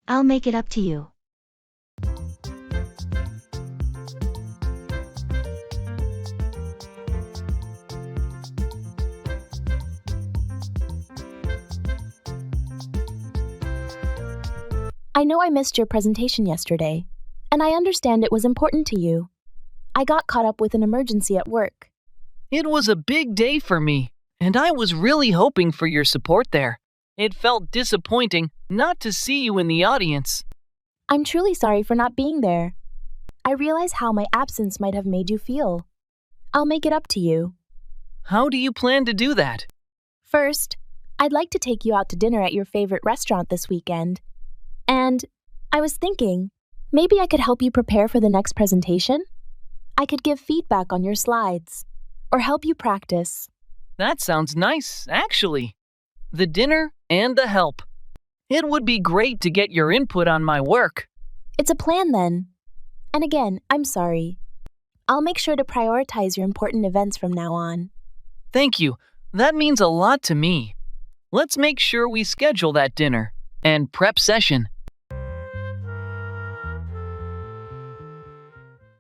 I'll make it up to you. I know I missed your presentation yesterday, and I understand it was important to you. I got caught up with an emergency at work. It was a big day for me, and I was really hoping for your support there. It felt disappointing not to see you in the audience. I'm truly sorry for not being there. I realize how my absence might have made you feel. I'll make it up to you. How do you plan to do that? First, I'd like to take you out to dinner at your favorite restaurant this weekend. And I was thinking, maybe I could help you prepare for the next presentation? I could give feedback on your slides, or help you practice. That sounds nice, actually. The dinner and the help. It would be great to get your input on my work. It's a plan then. And again, I'm sorry. I'll make sure to prioritize your important events from now on. Thank you. That means a lot to me. Let's make sure we schedule that dinner and prep session.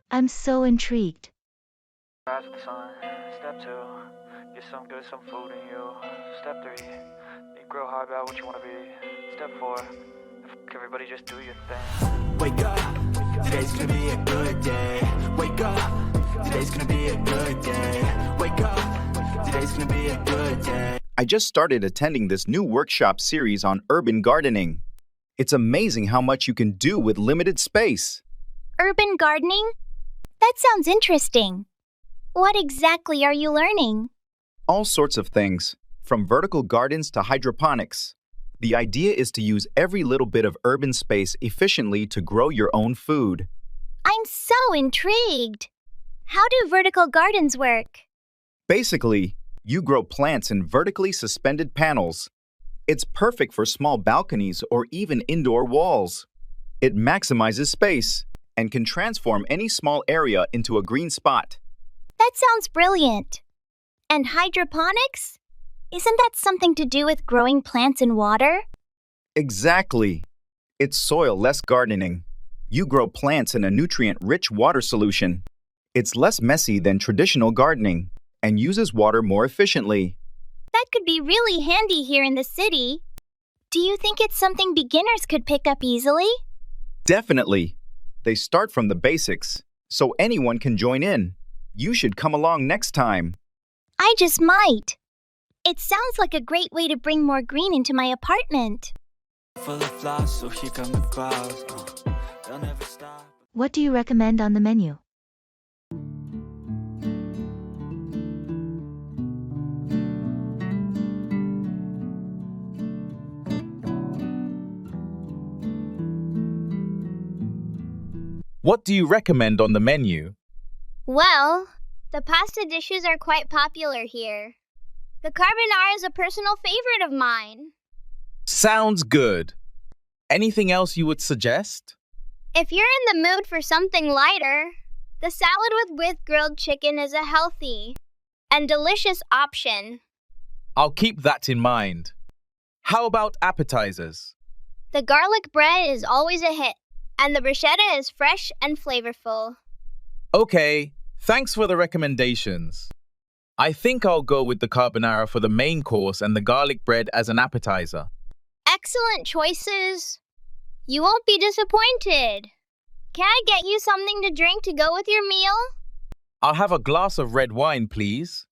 I'm so intrigued. Rise with the sun. Step 2, get some good, some food in you. Step 3, think real hard about what you want to be. Step 4, everybody just do your thing. Wake up, today's gonna be a good day. Wake up, today's gonna be a good day. Wake up, today's gonna be a good day. I just started attending this new workshop series on urban gardening. It's amazing how much you can do with limited space. Urban gardening? That sounds interesting. What exactly are you learning? All sorts of things, from vertical gardens to hydroponics. The idea is to use every little bit of urban space efficiently to grow your own food. I'm so intrigued. How do vertical gardens work? Basically, you grow plants in vertically suspended panels. It's perfect for small balconies or even indoor walls. It maximizes space and can transform any small area into a green spot. That sounds brilliant. And hydroponics? Isn't that something to do with growing plants in water? Exactly. It's soil-less gardening. You grow plants in a nutrient-rich water solution. It's less messy than traditional gardening and uses water more efficiently. That could be really handy here in the city. Do you think it's something beginners could pick up easily? Definitely. They start from the basics, so anyone can join in. You should come along next time. I just might. It sounds like a great way to bring more green into my apartment. Full of flaws, so here come the clouds. They'll never stop. What do you recommend on the menu? What do you recommend on the menu? Well, the pasta dishes are quite popular here. The carbonara is a personal favorite of mine. Sounds good. Anything else you would suggest? If you're in the mood for something lighter, the salad with grilled chicken is a healthy and delicious option. I'll keep that in mind. How about appetizers? The garlic bread is always a hit, and the bruschetta is fresh and flavorful. Okay, thanks for the recommendations. I think I'll go with the carbonara for the main course and the garlic bread as an appetizer. Excellent choices. You won't be disappointed. Can I get you something to drink to go with your meal? I'll have a glass of red wine, please.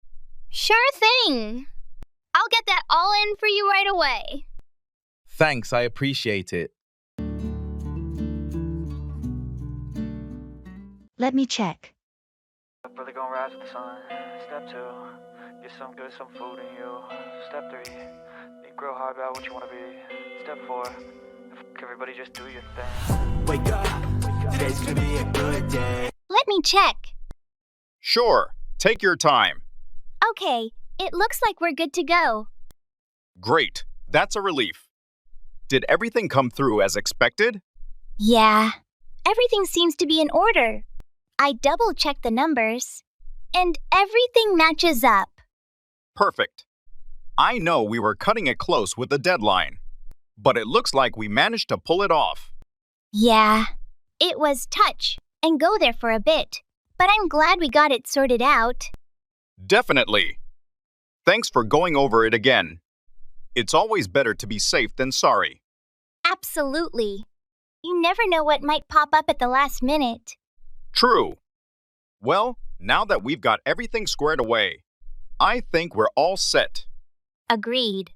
Sure thing. I'll get that all in for you right away. Thanks, I appreciate it. Let me check. Really gonna rise with the sun. Step 2, get some good, some food in you. Step 3, think real hard about what you want to be. Step 4, everybody just do your thing. Wake up, today's gonna be a good day. Let me check. Sure, take your time. Okay, it looks like we're good to go. Great, that's a relief. Did everything come through as expected? Yeah, everything seems to be in order. I double-checked the numbers, and everything matches up. Perfect. I know we were cutting it close with the deadline. but it looks like we managed to pull it off. Yeah, it was touch and go there for a bit, but I'm glad we got it sorted out. Definitely. Thanks for going over it again. It's always better to be safe than sorry. Absolutely. You never know what might pop up at the last minute. True. Well, now that we've got everything squared away, I think we're all set. Agreed.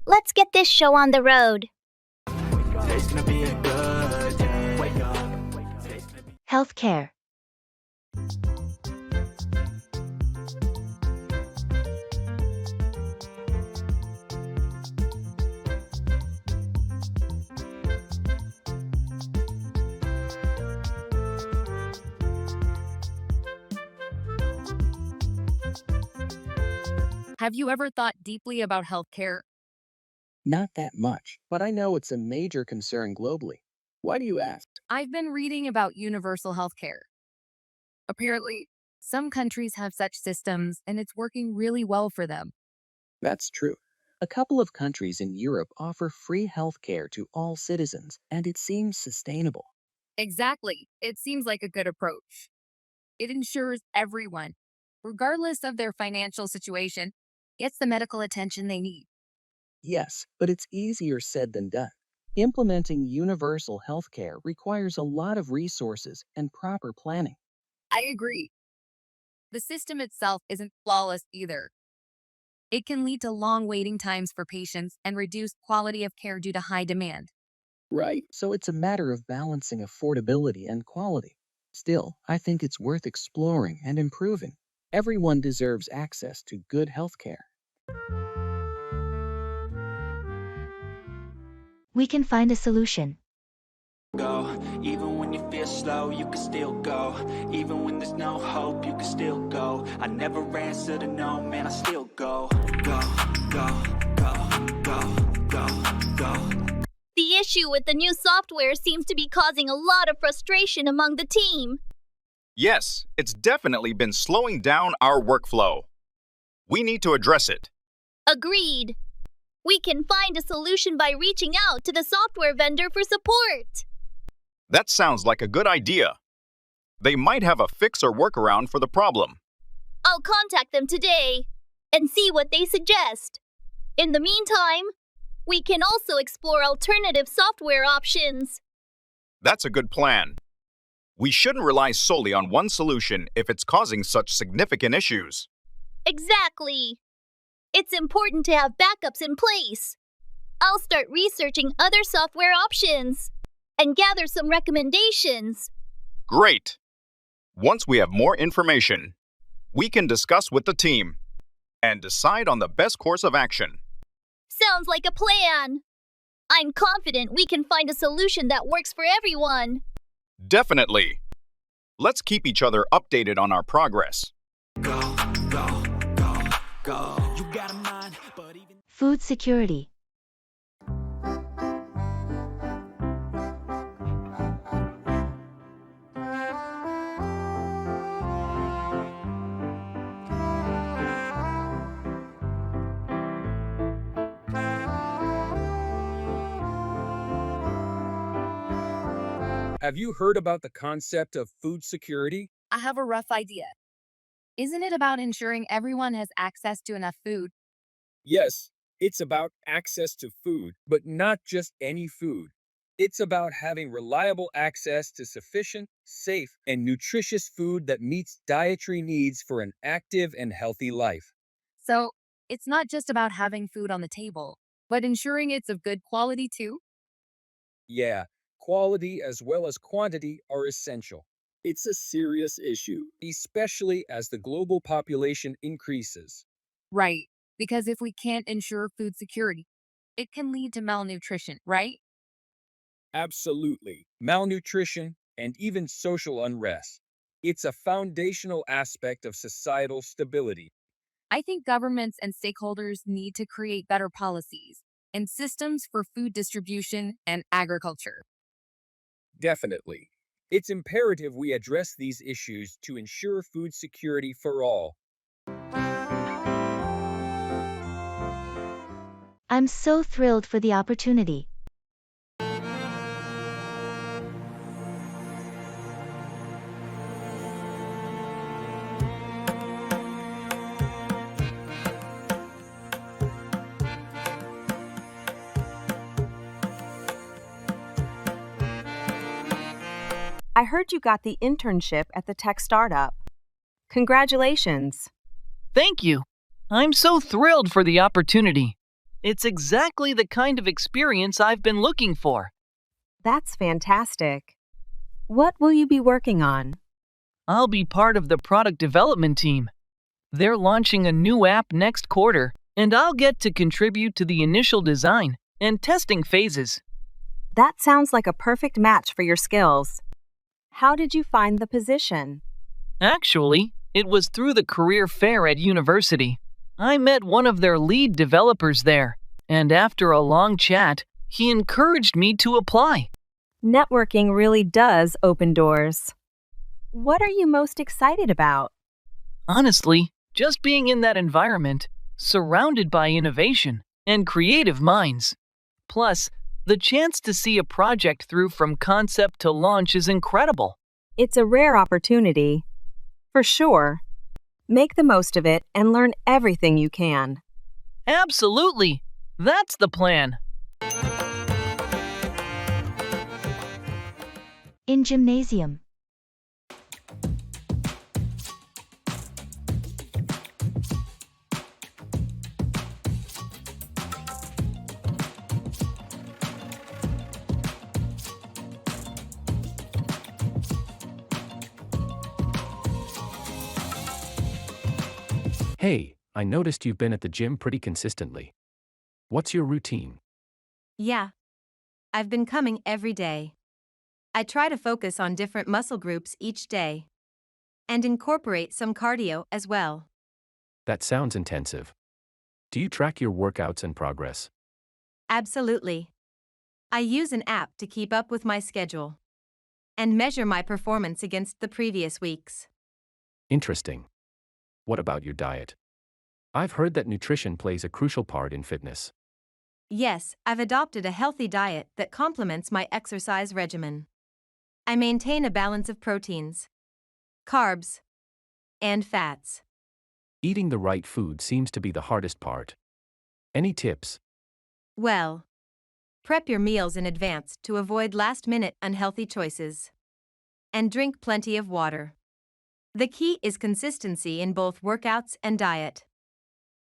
Let's get this show on the road. Today's gonna be a good day. Wake up. Today's gonna be Healthcare. Have you ever thought deeply about healthcare? Not that much, but I know it's a major concern globally. Why do you ask? I've been reading about universal healthcare. Apparently, some countries have such systems and it's working really well for them. That's true. A couple of countries in Europe offer free health care to all citizens, and it seems sustainable. Exactly. It seems like a good approach. It ensures everyone, regardless of their financial situation, gets the medical attention they need. Yes, but it's easier said than done. Implementing universal health care requires a lot of resources and proper planning. I agree. The system itself isn't flawless either. It can lead to long waiting times for patients and reduced quality of care due to high demand. Right. So it's a matter of balancing affordability and quality. Still, I think it's worth exploring and improving. Everyone deserves access to good health care. We can find a solution. go. Even when you feel slow, you can still go. Even when there's no hope, you can still go. I never answer to no, man, I still go. Go, go, go, go, go, go. The issue with the new software seems to be causing a lot of frustration among the team. Yes, it's definitely been slowing down our workflow. We need to address it. Agreed. We can find a solution by reaching out to the software vendor for support. That sounds like a good idea. They might have a fix or workaround for the problem. I'll contact them today and see what they suggest. In the meantime, we can also explore alternative software options. That's a good plan. We shouldn't rely solely on one solution if it's causing such significant issues. Exactly. It's important to have backups in place. I'll start researching other software options and gather some recommendations. Great. Once we have more information, we can discuss with the team and decide on the best course of action. Sounds like a plan. I'm confident we can find a solution that works for everyone. Definitely. Let's keep each other updated on our progress. Go, go, go, go. You got a mind, but even Food security. Have you heard about the concept of food security? I have a rough idea. Isn't it about ensuring everyone has access to enough food? Yes, it's about access to food, but not just any food. It's about having reliable access to sufficient, safe, and nutritious food that meets dietary needs for an active and healthy life. So, it's not just about having food on the table, but ensuring it's of good quality too? Yeah, quality as well as quantity are essential. It's a serious issue, especially as the global population increases. Right, because if we can't ensure food security, it can lead to malnutrition, right? Absolutely. Malnutrition and even social unrest. It's a foundational aspect of societal stability. I think governments and stakeholders need to create better policies and systems for food distribution and agriculture. Definitely. It's imperative we address these issues to ensure food security for all. I'm so thrilled for the opportunity. I heard you got the internship at the tech startup. Congratulations. Thank you. I'm so thrilled for the opportunity. It's exactly the kind of experience I've been looking for. That's fantastic. What will you be working on? I'll be part of the product development team. They're launching a new app next quarter, and I'll get to contribute to the initial design and testing phases. That sounds like a perfect match for your skills. How did you find the position? Actually, it was through the career fair at university. I met one of their lead developers there, and after a long chat, he encouraged me to apply. Networking really does open doors. What are you most excited about? Honestly, just being in that environment, surrounded by innovation and creative minds. Plus, the chance to see a project through from concept to launch is incredible. It's a rare opportunity. For sure. Make the most of it and learn everything you can. Absolutely! That's the plan. In gymnasium. Hey, I noticed you've been at the gym pretty consistently. What's your routine? Yeah, I've been coming every day. I try to focus on different muscle groups each day and incorporate some cardio as well. That sounds intensive. Do you track your workouts and progress? Absolutely. I use an app to keep up with my schedule and measure my performance against the previous weeks. Interesting. What about your diet? I've heard that nutrition plays a crucial part in fitness. Yes, I've adopted a healthy diet that complements my exercise regimen. I maintain a balance of proteins, carbs, and fats. Eating the right food seems to be the hardest part. Any tips? Well, prep your meals in advance to avoid last-minute unhealthy choices. And drink plenty of water. The key is consistency in both workouts and diet.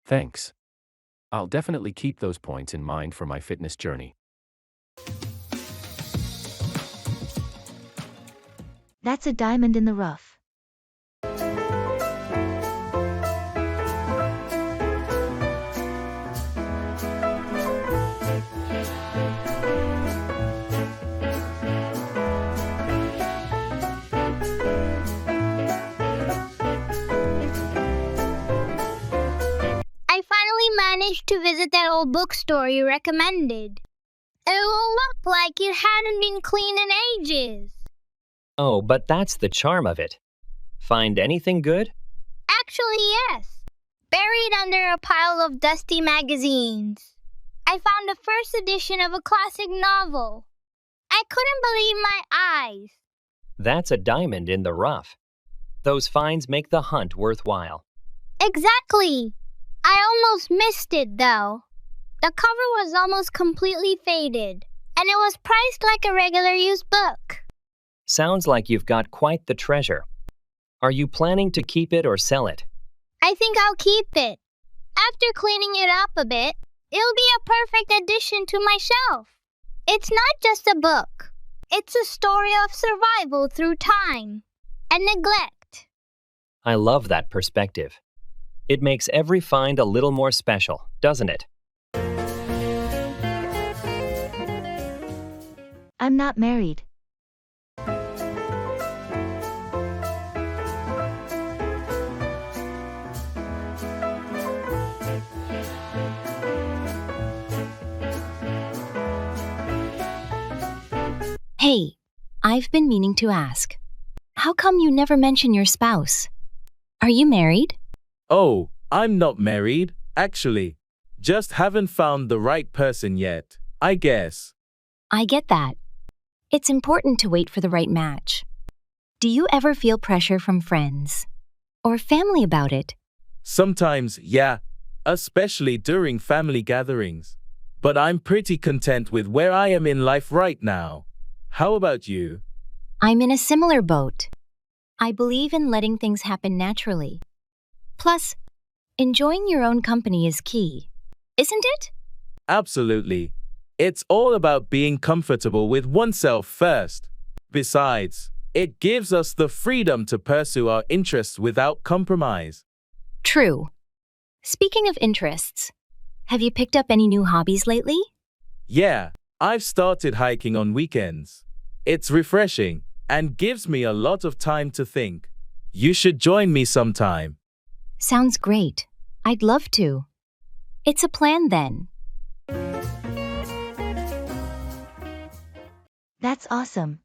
Thanks. I'll definitely keep those points in mind for my fitness journey. That's a diamond in the rough. I finally managed to visit that old bookstore you recommended. It looked like it hadn't been cleaned in ages. Oh, but that's the charm of it. Find anything good? Actually, yes. Buried under a pile of dusty magazines, I found the first edition of a classic novel. I couldn't believe my eyes. That's a diamond in the rough. Those finds make the hunt worthwhile. Exactly. I almost missed it, though. The cover was almost completely faded, and it was priced like a regular used book. Sounds like you've got quite the treasure. Are you planning to keep it or sell it? I think I'll keep it. After cleaning it up a bit, it'll be a perfect addition to my shelf. It's not just a book. It's a story of survival through time and neglect. I love that perspective. It makes every find a little more special, doesn't it? I'm not married. Hey, I've been meaning to ask. How come you never mention your spouse? Are you married? Oh, I'm not married, actually. Just haven't found the right person yet, I guess. I get that. It's important to wait for the right match. Do you ever feel pressure from friends or family about it? Sometimes, yeah, especially during family gatherings. But I'm pretty content with where I am in life right now. How about you? I'm in a similar boat. I believe in letting things happen naturally. Plus, enjoying your own company is key, isn't it? Absolutely. It's all about being comfortable with oneself first. Besides, it gives us the freedom to pursue our interests without compromise. True. Speaking of interests, have you picked up any new hobbies lately? Yeah, I've started hiking on weekends. It's refreshing and gives me a lot of time to think. You should join me sometime. Sounds great. I'd love to. It's a plan then. That's awesome.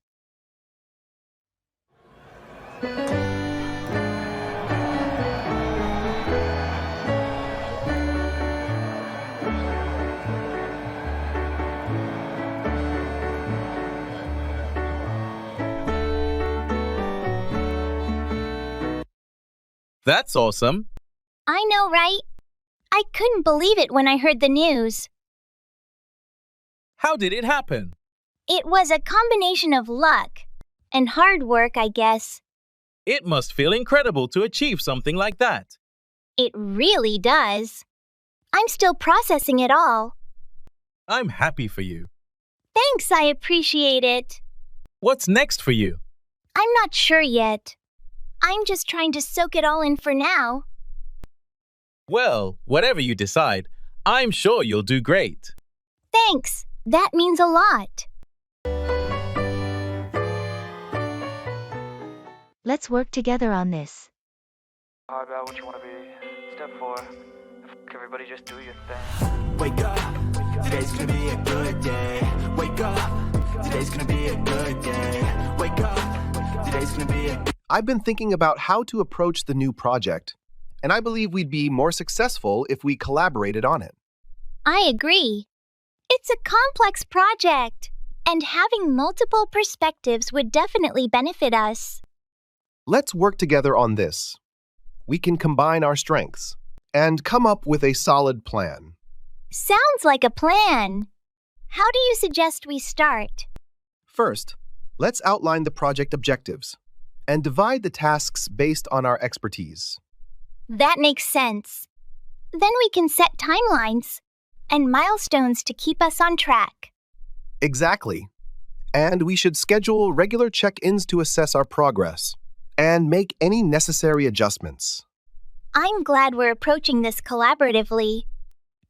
That's awesome. I know, right? I couldn't believe it when I heard the news. How did it happen? It was a combination of luck and hard work, I guess. It must feel incredible to achieve something like that. It really does. I'm still processing it all. I'm happy for you. Thanks, I appreciate it. What's next for you? I'm not sure yet. I'm just trying to soak it all in for now. Well, whatever you decide, I'm sure you'll do great. Thanks. That means a lot. Let's work together on this. Hard about what you want to be. Step 4. Everybody just do your thing. Wake up, today's gonna be a good day. Wake up, today's gonna be a good day. Wake up, today's gonna be a I've been thinking about how to approach the new project, and I believe we'd be more successful if we collaborated on it. I agree. It's a complex project, and having multiple perspectives would definitely benefit us. Let's work together on this. We can combine our strengths and come up with a solid plan. Sounds like a plan. How do you suggest we start? First, let's outline the project objectives and divide the tasks based on our expertise. That makes sense. Then we can set timelines and milestones to keep us on track. Exactly. And we should schedule regular check-ins to assess our progress and make any necessary adjustments. I'm glad we're approaching this collaboratively.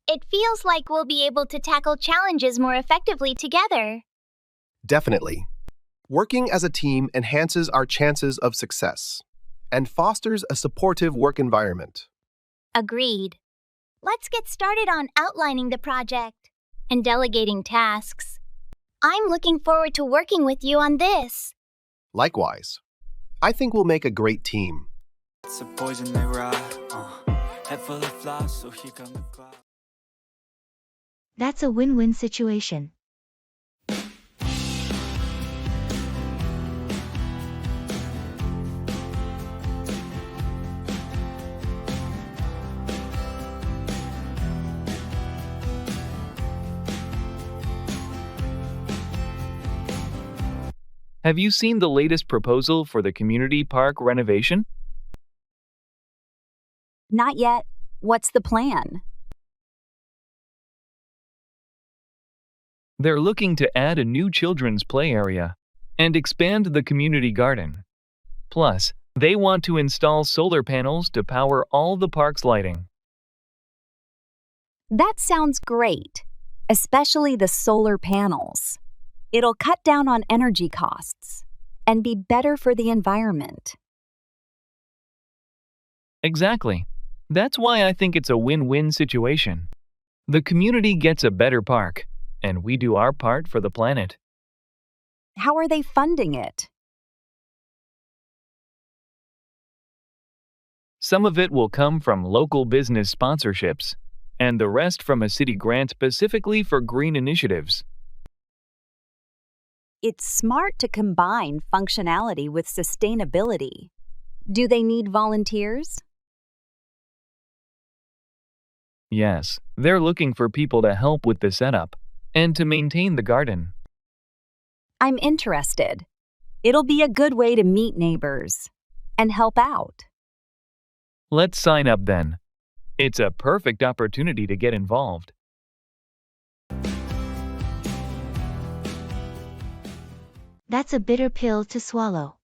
It feels like we'll be able to tackle challenges more effectively together. Definitely. Working as a team enhances our chances of success and fosters a supportive work environment. Agreed. Let's get started on outlining the project and delegating tasks. I'm looking forward to working with you on this. Likewise. I think we'll make a great team. It's a poison they ride, head full of flies, so here come the cloud. That's a win-win situation. Have you seen the latest proposal for the community park renovation? Not yet. What's the plan? They're looking to add a new children's play area and expand the community garden. Plus, they want to install solar panels to power all the park's lighting. That sounds great, especially the solar panels. It'll cut down on energy costs and be better for the environment. Exactly. That's why I think it's a win-win situation. The community gets a better park, and we do our part for the planet. How are they funding it? Some of it will come from local business sponsorships, and the rest from a city grant specifically for green initiatives. It's smart to combine functionality with sustainability. Do they need volunteers? Yes, they're looking for people to help with the setup and to maintain the garden. I'm interested. It'll be a good way to meet neighbors and help out. Let's sign up then. It's a perfect opportunity to get involved. That's a bitter pill to swallow.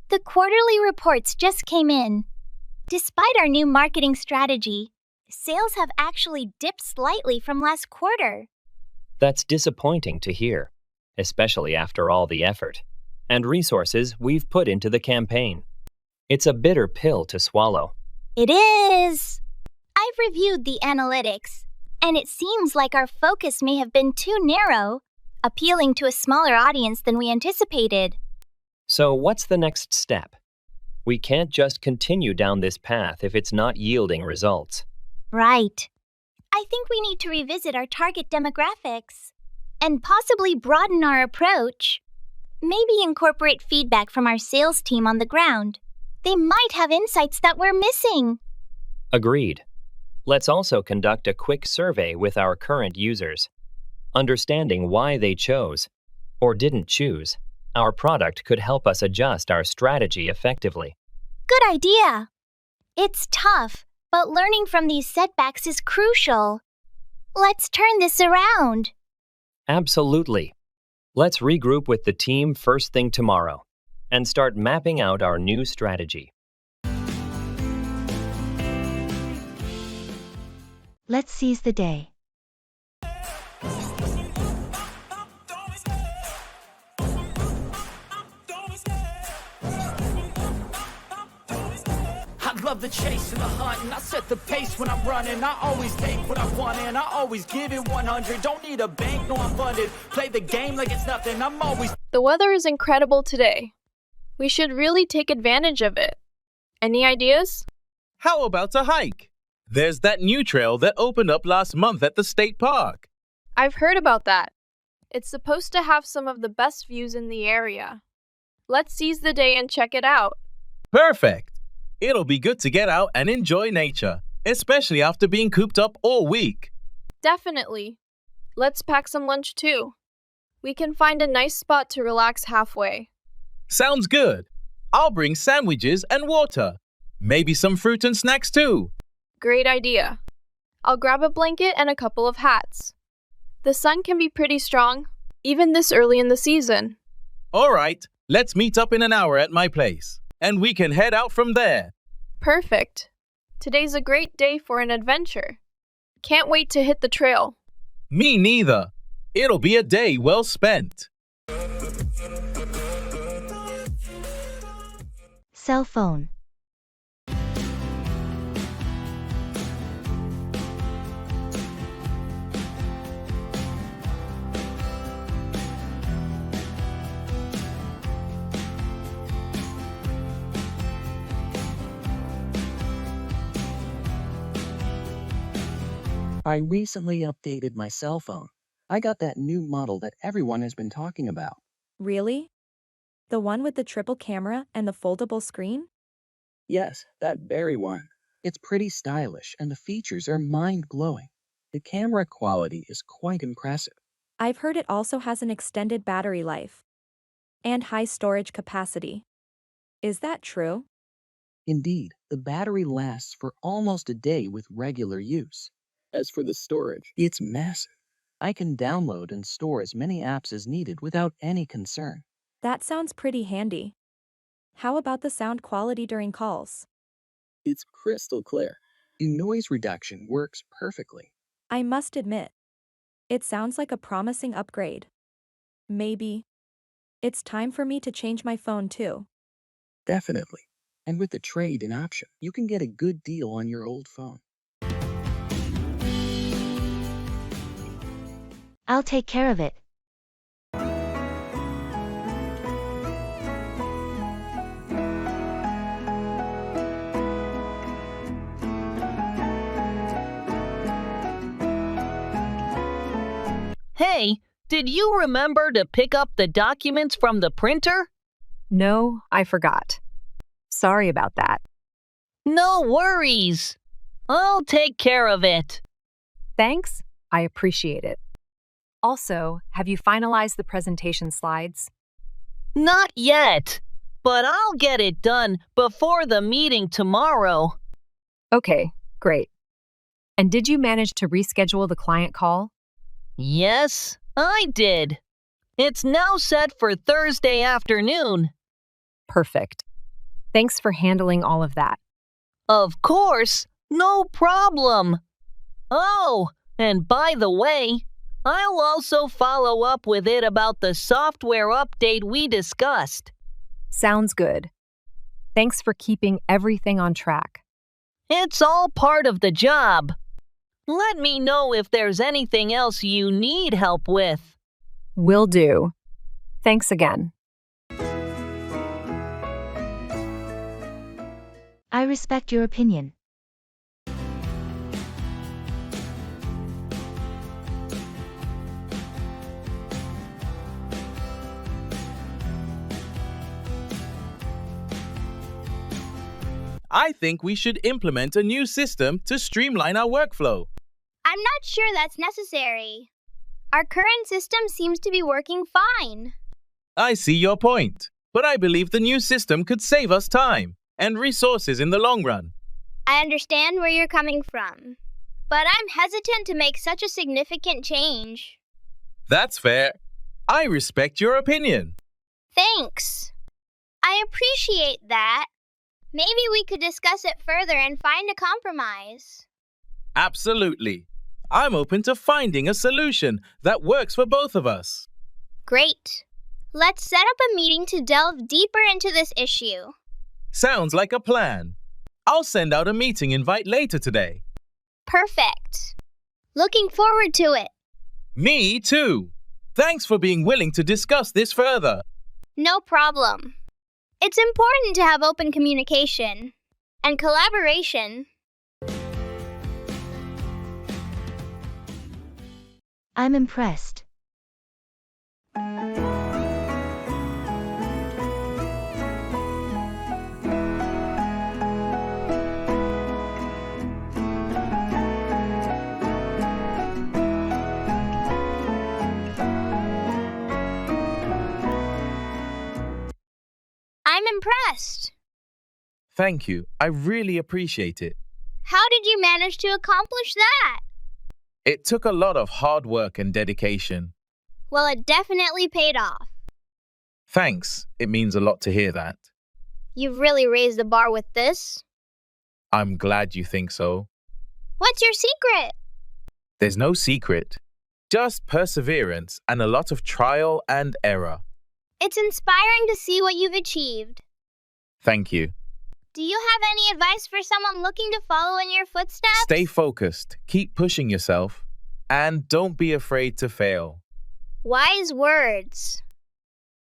The quarterly reports just came in. Despite our new marketing strategy, sales have actually dipped slightly from last quarter. That's disappointing to hear, especially after all the effort and resources we've put into the campaign. It's a bitter pill to swallow. It is! I've reviewed the analytics, and it seems like our focus may have been too narrow, appealing to a smaller audience than we anticipated. So what's the next step? We can't just continue down this path if it's not yielding results. Right. I think we need to revisit our target demographics and possibly broaden our approach. Maybe incorporate feedback from our sales team on the ground. They might have insights that we're missing. Agreed. Let's also conduct a quick survey with our current users. Understanding why they chose, or didn't choose, our product could help us adjust our strategy effectively. Good idea. It's tough, but learning from these setbacks is crucial. Let's turn this around. Absolutely. Let's regroup with the team first thing tomorrow and start mapping out our new strategy. Let's seize the day. I love the chase and the hunt, and I set the pace when I'm running. I always take what I want and I always give it 100. Don't need a bank, no I'm funded. Play the game like it's nothing, I'm always... The weather is incredible today. We should really take advantage of it. Any ideas? How about a hike? There's that new trail that opened up last month at the state park. I've heard about that. It's supposed to have some of the best views in the area. Let's seize the day and check it out. Perfect. It'll be good to get out and enjoy nature, especially after being cooped up all week. Definitely. Let's pack some lunch too. We can find a nice spot to relax halfway. Sounds good. I'll bring sandwiches and water. Maybe some fruit and snacks too. Great idea. I'll grab a blanket and a couple of hats. The sun can be pretty strong, even this early in the season. All right, let's meet up in an hour at my place, and we can head out from there. Perfect. Today's a great day for an adventure. Can't wait to hit the trail. Me neither. It'll be a day well spent. Cell phone. I recently updated my cell phone. I got that new model that everyone has been talking about. Really? The one with the triple camera and the foldable screen? Yes, that very one. It's pretty stylish and the features are mind-blowing. The camera quality is quite impressive. I've heard it also has an extended battery life and high storage capacity. Is that true? Indeed, the battery lasts for almost a day with regular use. As for the storage, it's massive. I can download and store as many apps as needed without any concern. That sounds pretty handy. How about the sound quality during calls? It's crystal clear. The noise reduction works perfectly. I must admit, it sounds like a promising upgrade. Maybe it's time for me to change my phone too. Definitely. And with the trade-in option, you can get a good deal on your old phone. I'll take care of it. Hey, Did you remember to pick up the documents from the printer? No, I forgot. Sorry about that. No worries. I'll take care of it. Thanks, I appreciate it. Also, have you finalized the presentation slides? Not yet, but I'll get it done before the meeting tomorrow. Okay, great. And did you manage to reschedule the client call? Yes, I did. It's now set for Thursday afternoon. Perfect. Thanks for handling all of that. Of course, no problem. Oh, and by the way, I'll also follow up with it about the software update we discussed. Sounds good. Thanks for keeping everything on track. It's all part of the job. Let me know if there's anything else you need help with. Will do. Thanks again. I respect your opinion. I think we should implement a new system to streamline our workflow. I'm not sure that's necessary. Our current system seems to be working fine. I see your point, but I believe the new system could save us time and resources in the long run. I understand where you're coming from, but I'm hesitant to make such a significant change. That's fair. I respect your opinion. Thanks. I appreciate that. Maybe we could discuss it further and find a compromise. Absolutely. I'm open to finding a solution that works for both of us. Great. Let's set up a meeting to delve deeper into this issue. Sounds like a plan. I'll send out a meeting invite later today. Perfect. Looking forward to it. Me too. Thanks for being willing to discuss this further. No problem. It's important to have open communication and collaboration. I'm impressed. I'm impressed. Thank you. I really appreciate it. How did you manage to accomplish that? It took a lot of hard work and dedication. Well, it definitely paid off. Thanks. It means a lot to hear that. You've really raised the bar with this. I'm glad you think so. What's your secret? There's no secret. Just perseverance and a lot of trial and error. It's inspiring to see what you've achieved. Thank you. Do you have any advice for someone looking to follow in your footsteps? Stay focused, keep pushing yourself, and don't be afraid to fail. Wise words.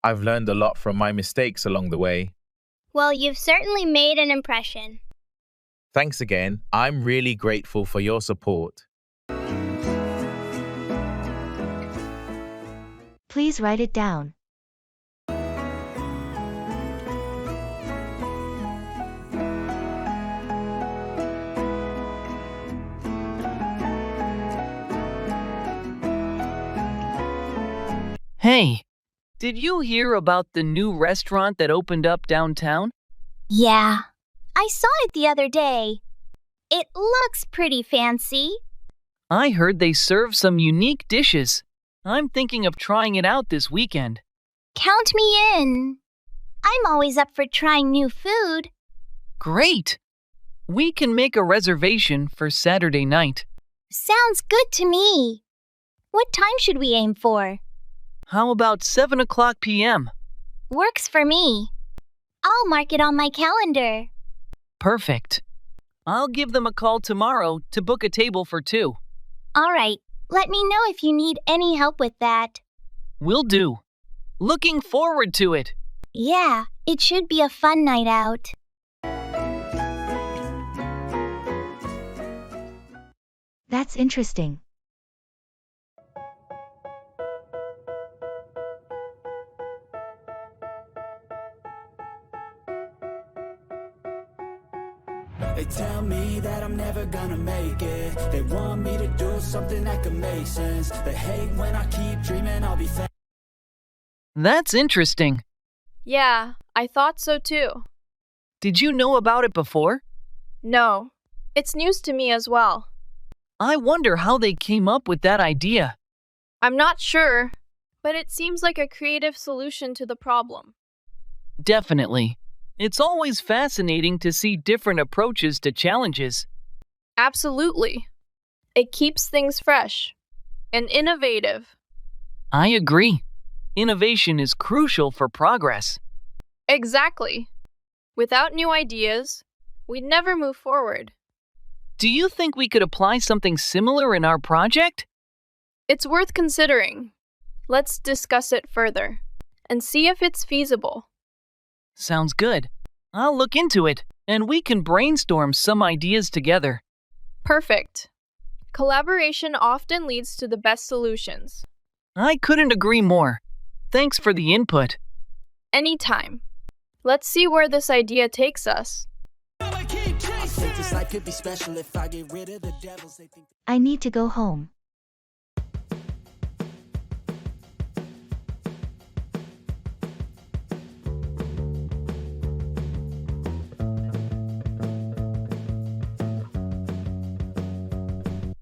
I've learned a lot from my mistakes along the way. Well, you've certainly made an impression. Thanks again. I'm really grateful for your support. Please write it down. Hey, did you hear about the new restaurant that opened up downtown? Yeah, I saw it the other day. It looks pretty fancy. I heard they serve some unique dishes. I'm thinking of trying it out this weekend. Count me in. I'm always up for trying new food. Great! We can make a reservation for Saturday night. Sounds good to me. What time should we aim for? How about 7 o'clock p.m.? Works for me. I'll mark it on my calendar. Perfect. I'll give them a call tomorrow to book a table for 2. All right. Let me know if you need any help with that. Will do. Looking forward to it. Yeah, it should be a fun night out. That's interesting. They tell me that I'm never gonna make it. They want me to do something that could make sense. They hate when I keep dreaming I'll be famous. That's interesting. Yeah, I thought so too. Did you know about it before? No, it's news to me as well. I wonder how they came up with that idea. I'm not sure, but it seems like a creative solution to the problem. Definitely. It's always fascinating to see different approaches to challenges. Absolutely. It keeps things fresh and innovative. I agree. Innovation is crucial for progress. Exactly. Without new ideas, we'd never move forward. Do you think we could apply something similar in our project? It's worth considering. Let's discuss it further and see if it's feasible. Sounds good. I'll look into it, and we can brainstorm some ideas together. Perfect. Collaboration often leads to the best solutions. I couldn't agree more. Thanks for the input. Anytime. Let's see where this idea takes us. I need to go home.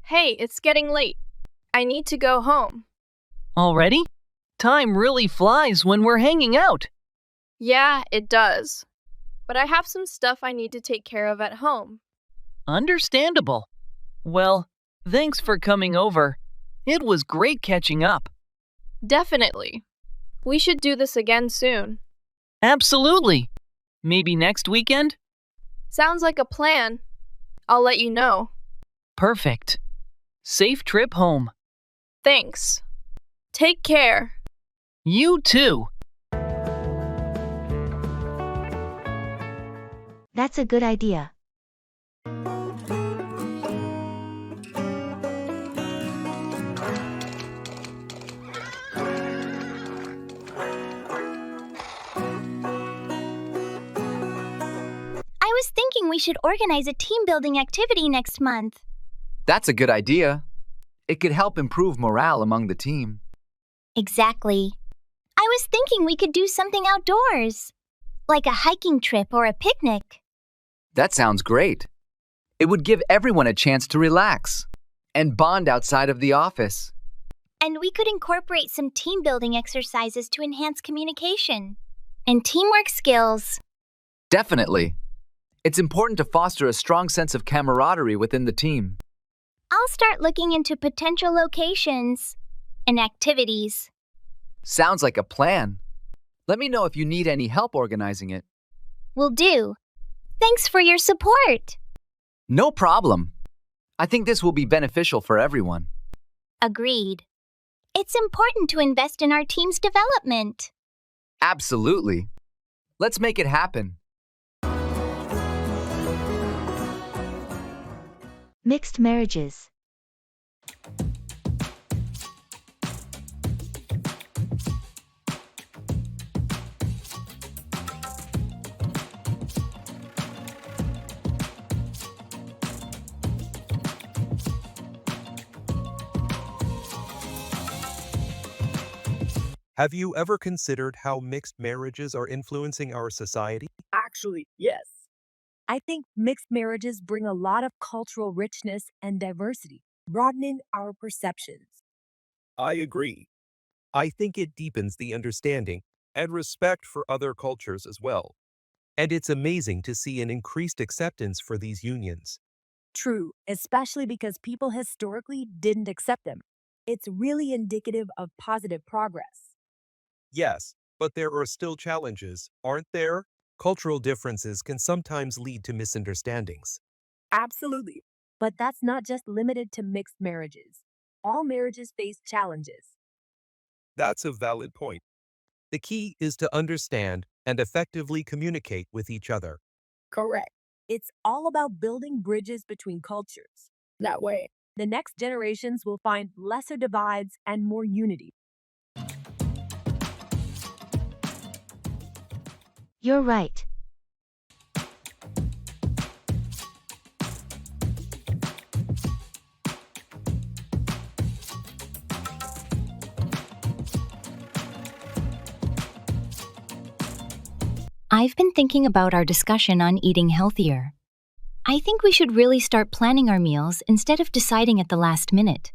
Hey, it's getting late. I need to go home. Already? Time really flies when we're hanging out. Yeah, it does. But I have some stuff I need to take care of at home. Understandable. Well, thanks for coming over. It was great catching up. Definitely. We should do this again soon. Absolutely. Maybe next weekend? Sounds like a plan. I'll let you know. Perfect. Safe trip home. Thanks. Take care. You too. That's a good idea. I was thinking we should organize a team building activity next month. That's a good idea. It could help improve morale among the team. Exactly. I was thinking we could do something outdoors, like a hiking trip or a picnic. That sounds great. It would give everyone a chance to relax and bond outside of the office. And we could incorporate some team building exercises to enhance communication and teamwork skills. Definitely. It's important to foster a strong sense of camaraderie within the team. I'll start looking into potential locations and activities. Sounds like a plan. Let me know if you need any help organizing it. Will do. Thanks for your support. No problem. I think this will be beneficial for everyone. Agreed. It's important to invest in our team's development. Absolutely. Let's make it happen. Mixed marriages. Have you ever considered how mixed marriages are influencing our society? Actually, yes. I think mixed marriages bring a lot of cultural richness and diversity, broadening our perceptions. I agree. I think it deepens the understanding and respect for other cultures as well. And it's amazing to see an increased acceptance for these unions. True, especially because people historically didn't accept them. It's really indicative of positive progress. Yes, but there are still challenges, aren't there? Cultural differences can sometimes lead to misunderstandings. Absolutely. But that's not just limited to mixed marriages. All marriages face challenges. That's a valid point. The key is to understand and effectively communicate with each other. Correct. It's all about building bridges between cultures. That way, the next generations will find lesser divides and more unity. You're right. I've been thinking about our discussion on eating healthier. I think we should really start planning our meals instead of deciding at the last minute.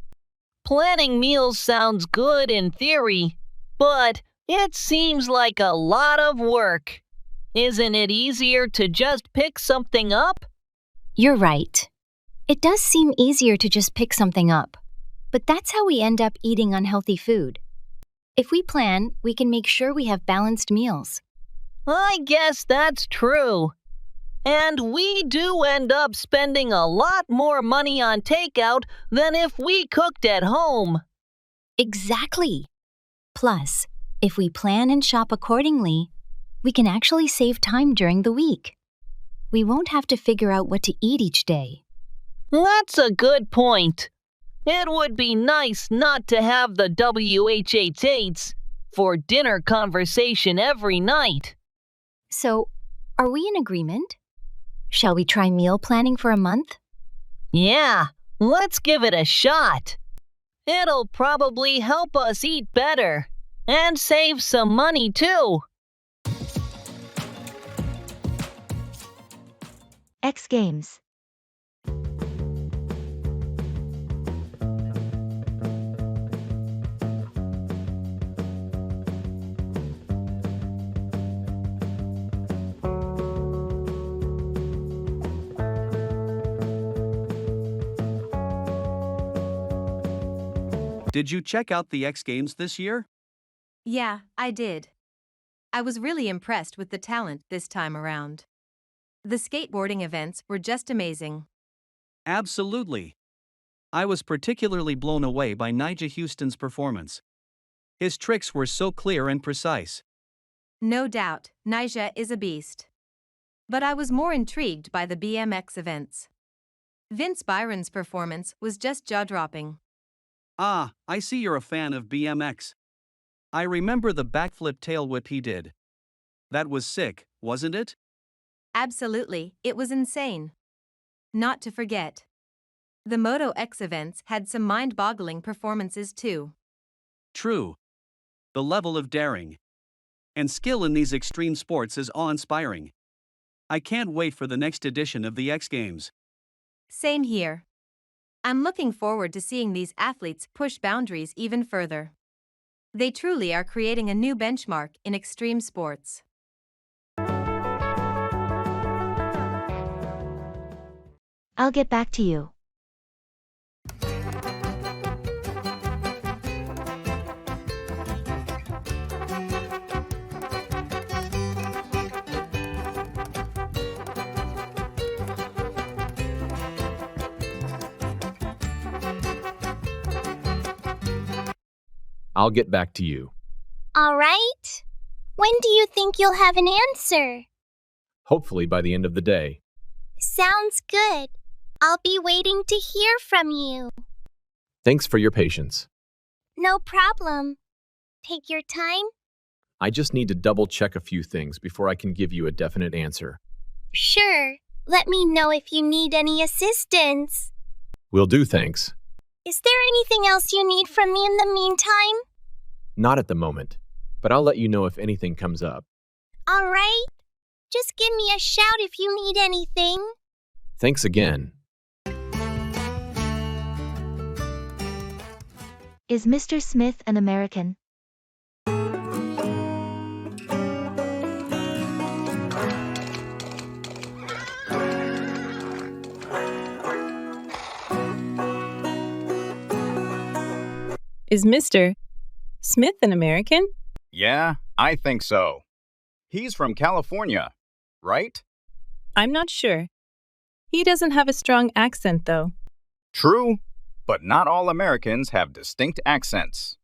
Planning meals sounds good in theory, but it seems like a lot of work. Isn't it easier to just pick something up? You're right. It does seem easier to just pick something up, but that's how we end up eating unhealthy food. If we plan, we can make sure we have balanced meals. I guess that's true. And we do end up spending a lot more money on takeout than if we cooked at home. Exactly. Plus, if we plan and shop accordingly, we can actually save time during the week. We won't have to figure out what to eat each day. That's a good point. It would be nice not to have the WHH8s for dinner conversation every night. So, are we in agreement? Shall we try meal planning for a month? Yeah, let's give it a shot. It'll probably help us eat better and save some money too. X Games. Did you check out the X Games this year? Yeah, I did. I was really impressed with the talent this time around. The skateboarding events were just amazing. Absolutely. I was particularly blown away by Nigel Houston's performance. His tricks were so clear and precise. No doubt, Nija is a beast. But I was more intrigued by the BMX events. Vince Byron's performance was just jaw-dropping. Ah, I see you're a fan of BMX. I remember the backflip tail whip he did. That was sick, wasn't it? Absolutely, it was insane. Not to forget, the Moto X events had some mind-boggling performances too. True. The level of daring and skill in these extreme sports is awe-inspiring. I can't wait for the next edition of the X Games. Same here. I'm looking forward to seeing these athletes push boundaries even further. They truly are creating a new benchmark in extreme sports. I'll get back to you. I'll get back to you. All right. When do you think you'll have an answer? Hopefully by the end of the day. Sounds good. I'll be waiting to hear from you. Thanks for your patience. No problem. Take your time. I just need to double check a few things before I can give you a definite answer. Sure. Let me know if you need any assistance. Will do, thanks. Is there anything else you need from me in the meantime? Not at the moment, but I'll let you know if anything comes up. All right. Just give me a shout if you need anything. Thanks again. Is Mr. Smith an American? Is Mr. Smith an American? Yeah, I think so. He's from California, right? I'm not sure. He doesn't have a strong accent, though. True, but not all Americans have distinct accents.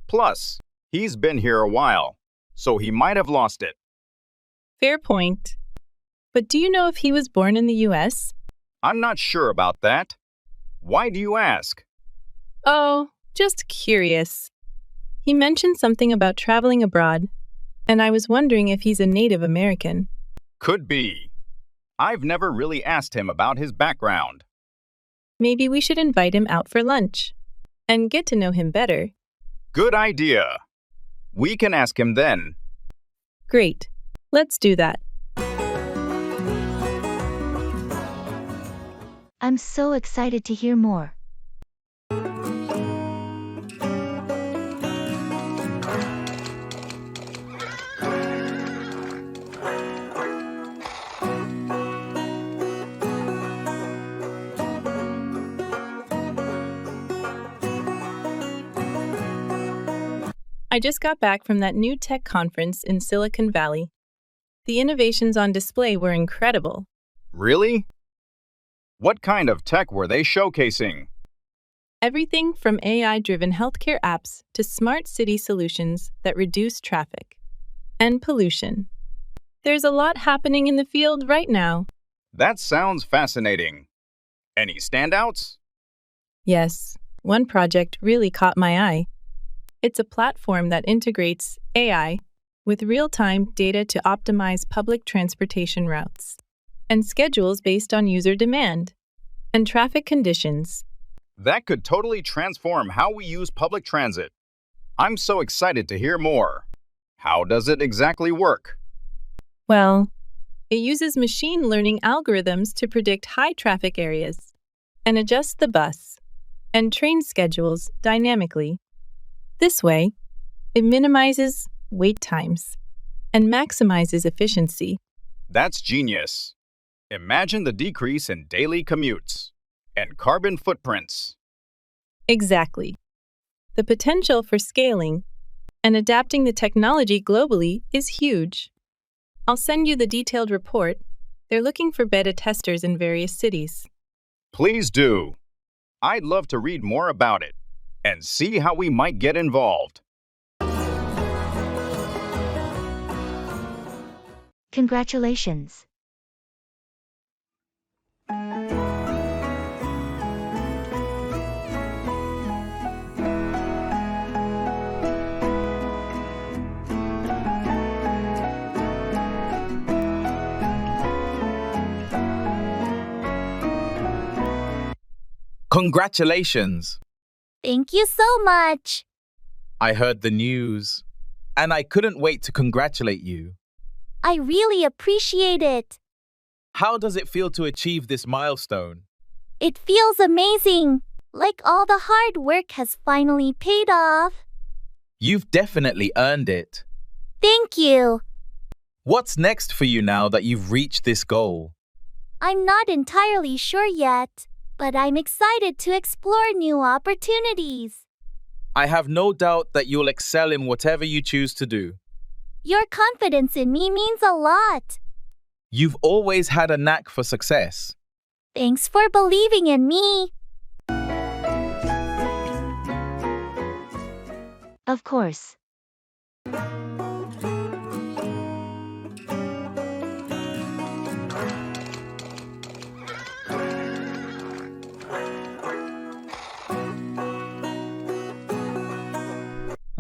Plus, he's been here a while, so he might have lost it. Fair point. But do you know if he was born in the U.S.? I'm not sure about that. Why do you ask? Oh, just curious. He mentioned something about traveling abroad, and I was wondering if he's a Native American. Could be. I've never really asked him about his background. Maybe we should invite him out for lunch and get to know him better. Good idea. We can ask him then. Great. Let's do that. I'm so excited to hear more. I just got back from that new tech conference in Silicon Valley. The innovations on display were incredible. Really? What kind of tech were they showcasing? Everything from AI-driven healthcare apps to smart city solutions that reduce traffic and pollution. There's a lot happening in the field right now. That sounds fascinating. Any standouts? Yes, one project really caught my eye. It's a platform that integrates AI with real-time data to optimize public transportation routes and schedules based on user demand and traffic conditions. That could totally transform how we use public transit. I'm so excited to hear more. How does it exactly work? Well, it uses machine learning algorithms to predict high traffic areas and adjust the bus and train schedules dynamically. This way, it minimizes wait times and maximizes efficiency. That's genius. Imagine the decrease in daily commutes and carbon footprints. Exactly. The potential for scaling and adapting the technology globally is huge. I'll send you the detailed report. They're looking for beta testers in various cities. Please do. I'd love to read more about it and see how we might get involved. Congratulations. Congratulations! Thank you so much. I heard the news, and I couldn't wait to congratulate you. I really appreciate it. How does it feel to achieve this milestone? It feels amazing, like all the hard work has finally paid off. You've definitely earned it. Thank you. What's next for you now that you've reached this goal? I'm not entirely sure yet, but I'm excited to explore new opportunities. I have no doubt that you'll excel in whatever you choose to do. Your confidence in me means a lot. You've always had a knack for success. Thanks for believing in me. Of course.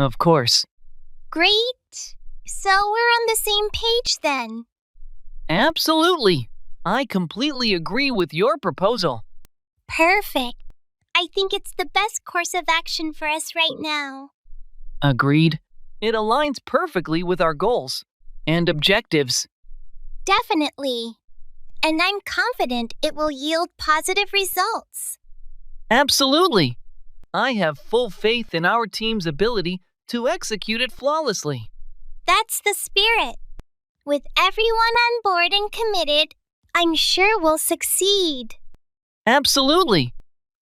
Of course. Great. So we're on the same page then. Absolutely. I completely agree with your proposal. Perfect. I think it's the best course of action for us right now. Agreed. It aligns perfectly with our goals and objectives. Definitely. And I'm confident it will yield positive results. Absolutely. I have full faith in our team's ability to execute it flawlessly. That's the spirit. With everyone on board and committed, I'm sure we'll succeed. Absolutely.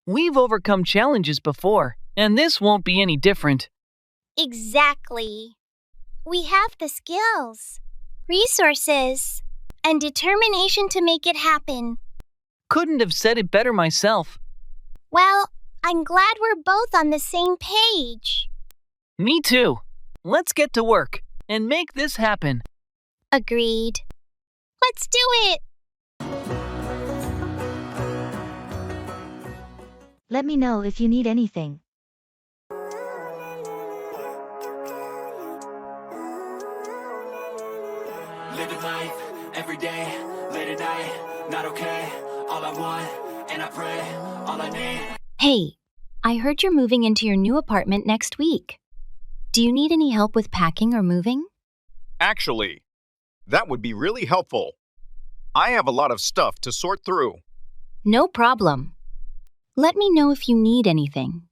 We've overcome challenges before, and this won't be any different. Exactly. We have the skills, resources, and determination to make it happen. Couldn't have said it better myself. Well, I'm glad we're both on the same page. Me too. Let's get to work and make this happen. Agreed. Let's do it. Let me know if you need anything. Living life every day, late at night, not okay. All I want, and I pray, all I need. Hey, I heard you're moving into your new apartment next week. Do you need any help with packing or moving? Actually, That would be really helpful. I have a lot of stuff to sort through. No problem. Let me know if you need anything.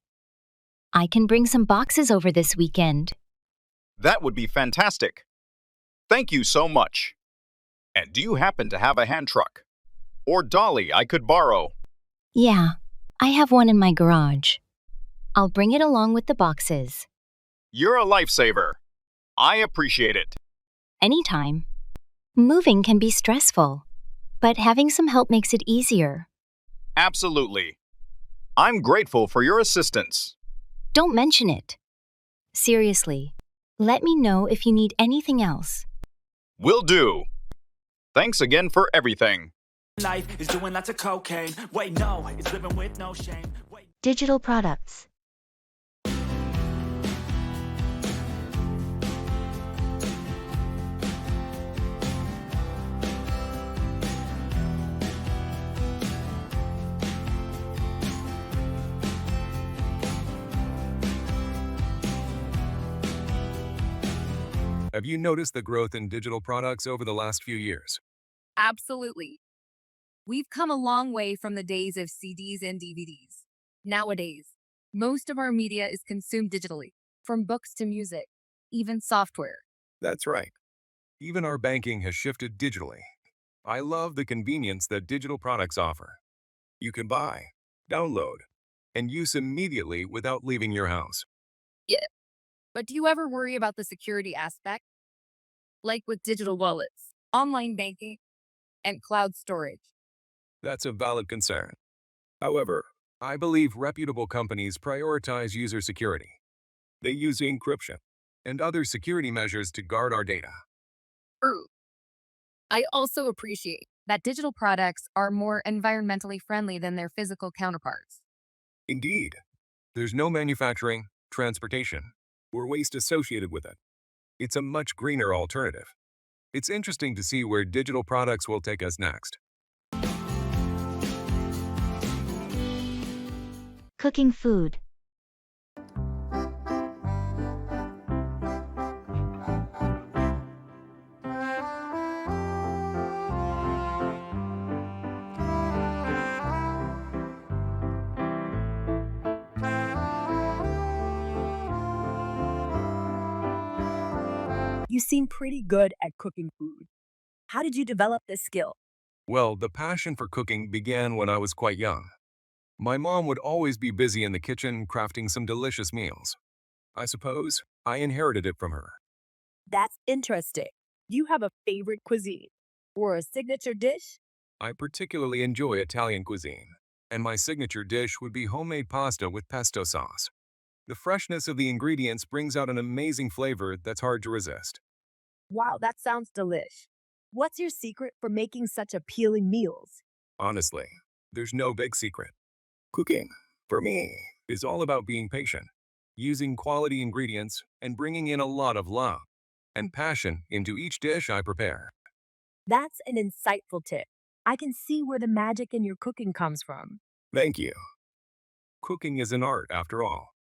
I can bring some boxes over this weekend. That would be fantastic. Thank you so much. And do you happen to have a hand truck? Or dolly I could borrow? Yeah, I have one in my garage. I'll bring it along with the boxes. You're a lifesaver. I appreciate it. Anytime. Moving can be stressful, but having some help makes it easier. Absolutely. I'm grateful for your assistance. Don't mention it. Seriously, let me know if you need anything else. Will do. Thanks again for everything. Life is doing lots of cocaine. Wait, no, it's living with no shame. Digital products. Have you noticed the growth in digital products over the last few years? Absolutely. We've come a long way from the days of CDs and DVDs. Nowadays, most of our media is consumed digitally, from books to music, even software. That's right. Even our banking has shifted digitally. I love the convenience that digital products offer. You can buy, download, and use immediately without leaving your house. Yeah. But do you ever worry about the security aspect? Like with digital wallets, online banking, and cloud storage. That's a valid concern. However, I believe reputable companies prioritize user security. They use encryption and other security measures to guard our data. True. I also appreciate that digital products are more environmentally friendly than their physical counterparts. Indeed, there's no manufacturing, transportation, or waste associated with it. It's a much greener alternative. It's interesting to see where digital products will take us next. Cooking food. You seem pretty good at cooking food. How did you develop this skill? Well, the passion for cooking began when I was quite young. My mom would always be busy in the kitchen crafting some delicious meals. I suppose I inherited it from her. That's interesting. Do you have a favorite cuisine or a signature dish? I particularly enjoy Italian cuisine, and my signature dish would be homemade pasta with pesto sauce. The freshness of the ingredients brings out an amazing flavor that's hard to resist. Wow, that sounds delish. What's your secret for making such appealing meals? Honestly, there's no big secret. Cooking, for me, is all about being patient, using quality ingredients, and bringing in a lot of love and passion into each dish I prepare. That's an insightful tip. I can see where the magic in your cooking comes from. Thank you. Cooking is an art, after all.